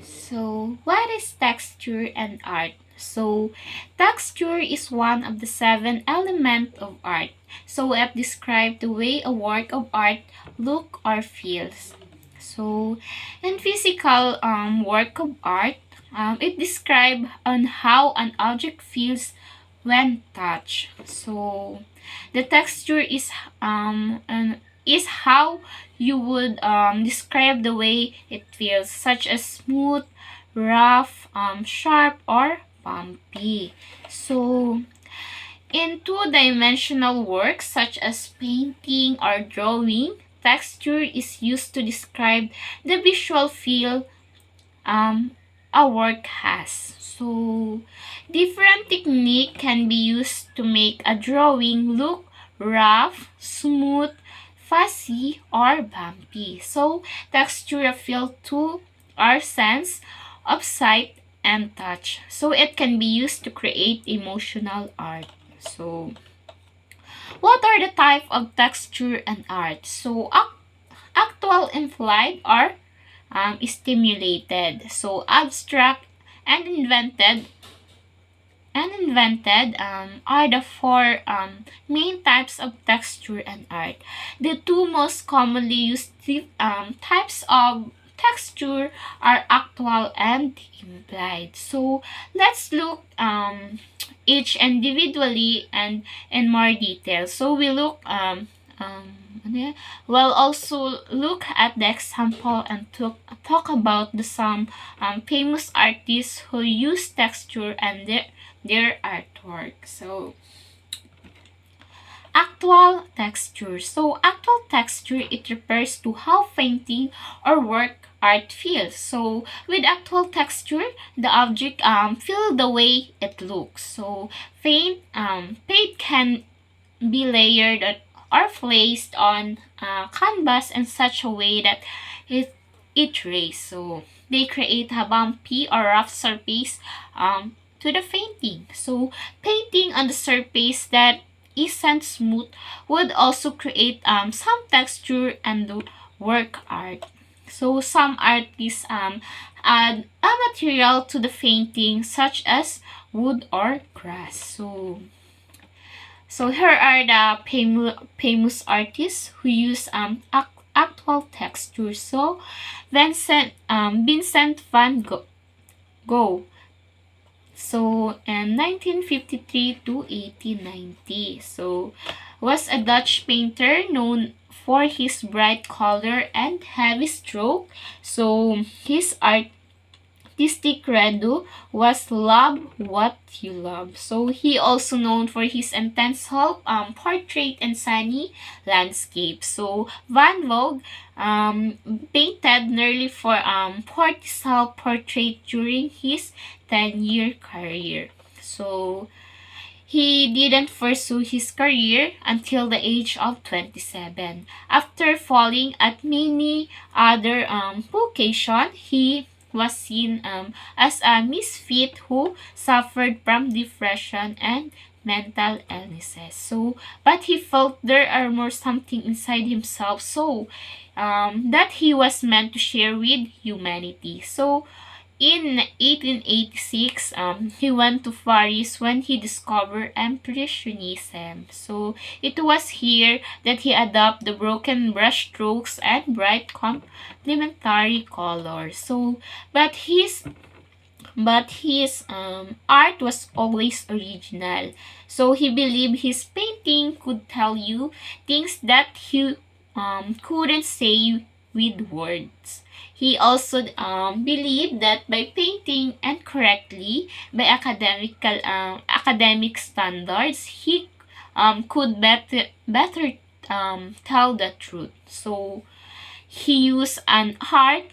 So, what is texture and art? So, texture is one of the seven elements of art. So, it describes the way a work of art look or feels. So, in physical work of art, it describes on how an object feels when touched. So, the texture is how you would describe the way it feels, such as smooth, rough, sharp, or bumpy. So, in two-dimensional works such as painting or drawing, texture is used to describe the visual feel a work has. So, different technique can be used to make a drawing look rough, smooth, fuzzy, or bumpy. So, texture appeal to our sense of sight and touch. So, it can be used to create emotional art. So, what are the type of texture and art? So, actual implied or stimulated. So abstract and invented are the four main types of texture and art. The two most commonly used types of texture are actual and implied. So let's look each individually and in more detail. So we look ano yan? We'll also look at the example and talk about the some famous artists who use texture and their artwork. So, actual texture. So, actual texture, it refers to how painting or work art feels. So, with actual texture, the object feel the way it looks. So, paint can be layered or placed on canvas in such a way that it rays. So they create a bumpy or rough surface to the painting. So painting on the surface that isn't smooth would also create some texture and the work art. So some artists add a material to the painting such as wood or grass. So here are the famous artists who use actual textures. So Vincent van Gogh. So in 1953 to 1890. So was a Dutch painter known for his bright color and heavy stroke. So his artistic credo was love what you love. So he also known for his intense portrait and sunny landscape. So Van Gogh painted nearly for 40 self-portrait during his 10-year career. So he didn't pursue his career until the age of 27. After falling at many other vocations, he was seen as a misfit who suffered from depression and mental illnesses. So, but he felt there are more something inside himself, so that he was meant to share with humanity. So, in 1886, he went to Paris when he discovered Impressionism. So, it was here that he adopted the broken brushstrokes and bright complementary colors. So, but his art was always original. So, he believed his painting could tell you things that he couldn't say with words. He also believed that by painting and correctly by academic standards, he could better tell the truth. So he used an art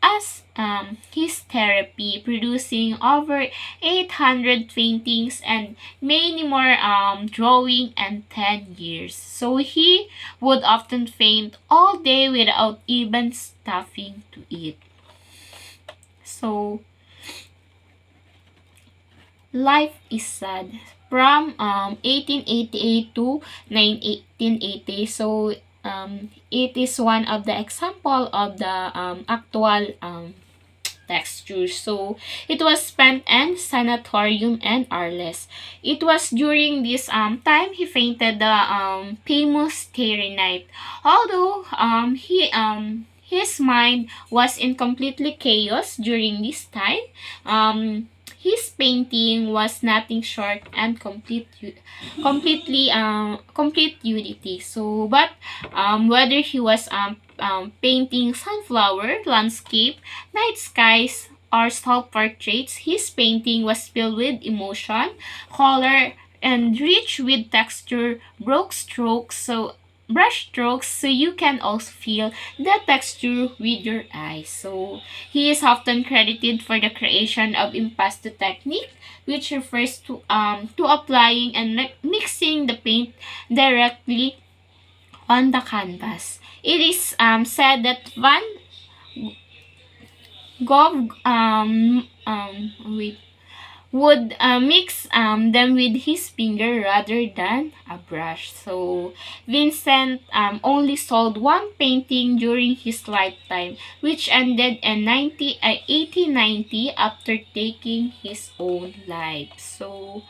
as his therapy, producing over 800 paintings and many more drawing in 10 years. So he would often paint all day without even stopping to eat. So life is sad. From 1888 to 1980. So it is one of the example of the actual texture. So it was spent in sanatorium and Arles. It was during this time he painted the famous Starry Night. Although his mind was in completely chaos during this time. His painting was nothing short and complete unity. So, but whether he was painting sunflower, landscape, night skies, or self-portraits, his painting was filled with emotion, color, and rich with texture, broke strokes, so brush strokes, so you can also feel the texture with your eyes. So he is often credited for the creation of impasto technique, which refers to applying and mixing the paint directly on the canvas. It is said that Van Gogh would mix them with his finger rather than a brush. So Vincent only sold one painting during his lifetime, which ended in 1890 after taking his own life. So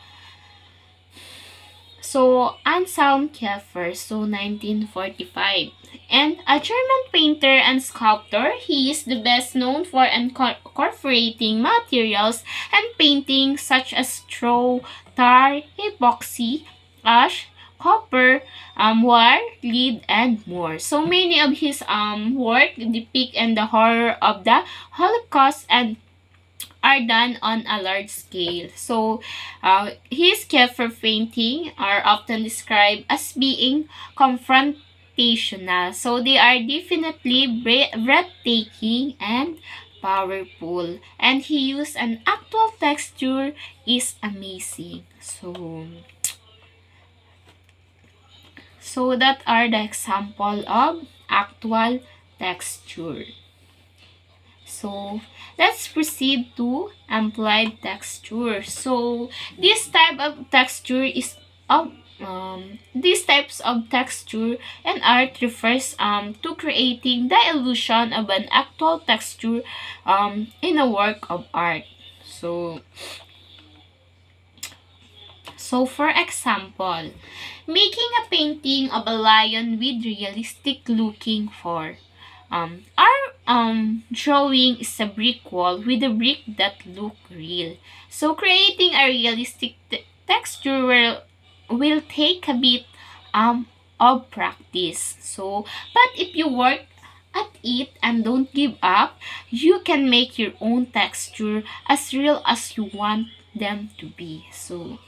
Anselm Kiefer, so 1945. And a German painter and sculptor, he is the best known for incorporating materials and painting such as straw, tar, epoxy, ash, copper, wire, lead, and more. So many of his work depict in the horror of the Holocaust and are done on a large scale. So, his Kiefer painting are often described as being confrontational. So, they are definitely breathtaking and powerful. And he used an actual texture is amazing. So that are the example of actual texture. So, let's proceed to applied texture. So, this type of texture is of these types of texture and art refers to creating the illusion of an actual texture in a work of art. So for example, making a painting of a lion with realistic looking fur. Our drawing is a brick wall with a brick that look real. So creating a realistic texture will take a bit of practice. So, but if you work at it and don't give up, you can make your own texture as real as you want them to be. So,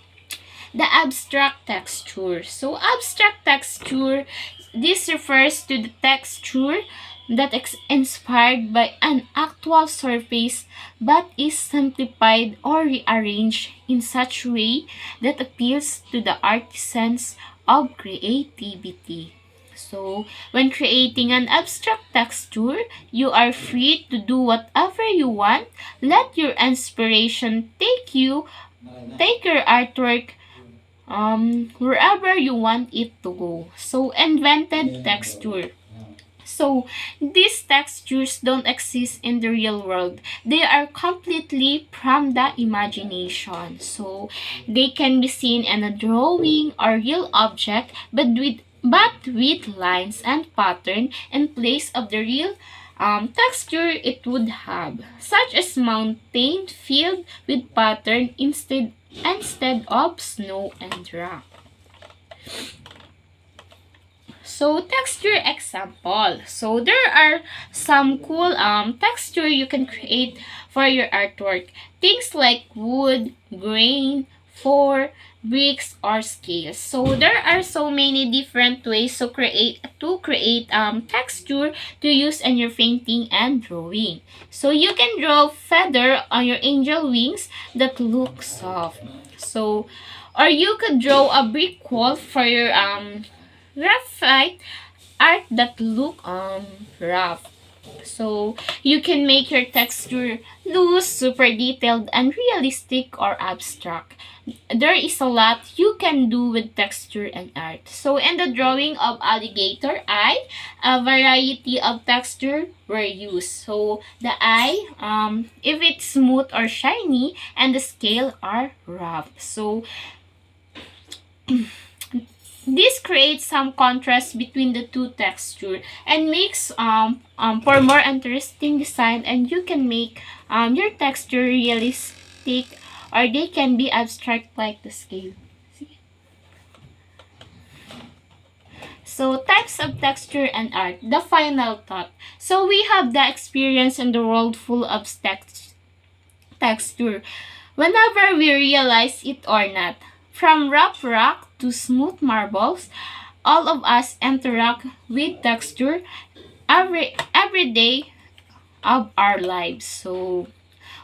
the abstract texture. So, abstract texture, this refers to the texture that is inspired by an actual surface but is simplified or rearranged in such a way that appeals to the artisans of creativity. So, when creating an abstract texture, you are free to do whatever you want. Let your inspiration take your artwork wherever you want it to go. So, invented texture. So, these textures don't exist in the real world. They are completely from the imagination. So, they can be seen in a drawing or real object, but with lines and pattern in place of the real texture it would have, such as mountain filled with pattern instead of snow and rock. So texture example. So there are some cool texture you can create for your artwork. Things like wood, grain, fur, bricks, or scales. So there are so many different ways to create texture to use in your painting and drawing. So you can draw feather on your angel wings that look soft. So or you could draw a brick wall for your graphite art that look rough. So you can make your texture loose, super detailed, and realistic or abstract. There is a lot you can do with texture and art. So in the drawing of alligator eye, a variety of texture were used. So the eye, if it's smooth or shiny, and the scale are rough. So this creates some contrast between the two texture and makes for more interesting design, and you can make your texture realistic or they can be abstract like the scale. See? So types of texture and art, the final thought. So we have the experience in the world full of texture. Whenever we realize it or not, from rough rock to smooth marbles, all of us interact with texture every day of our lives. So,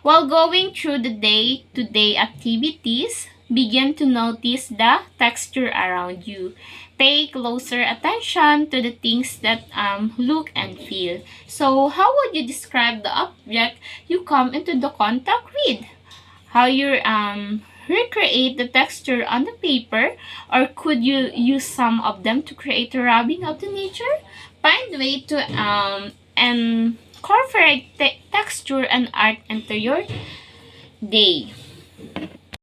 while going through the day-to-day activities, begin to notice the texture around you. Pay closer attention to the things that look and feel. So, how would you describe the object you come into the contact with? How you recreate the texture on the paper, or could you use some of them to create a rubbing of the nature? Find a way to incorporate texture and art into your day.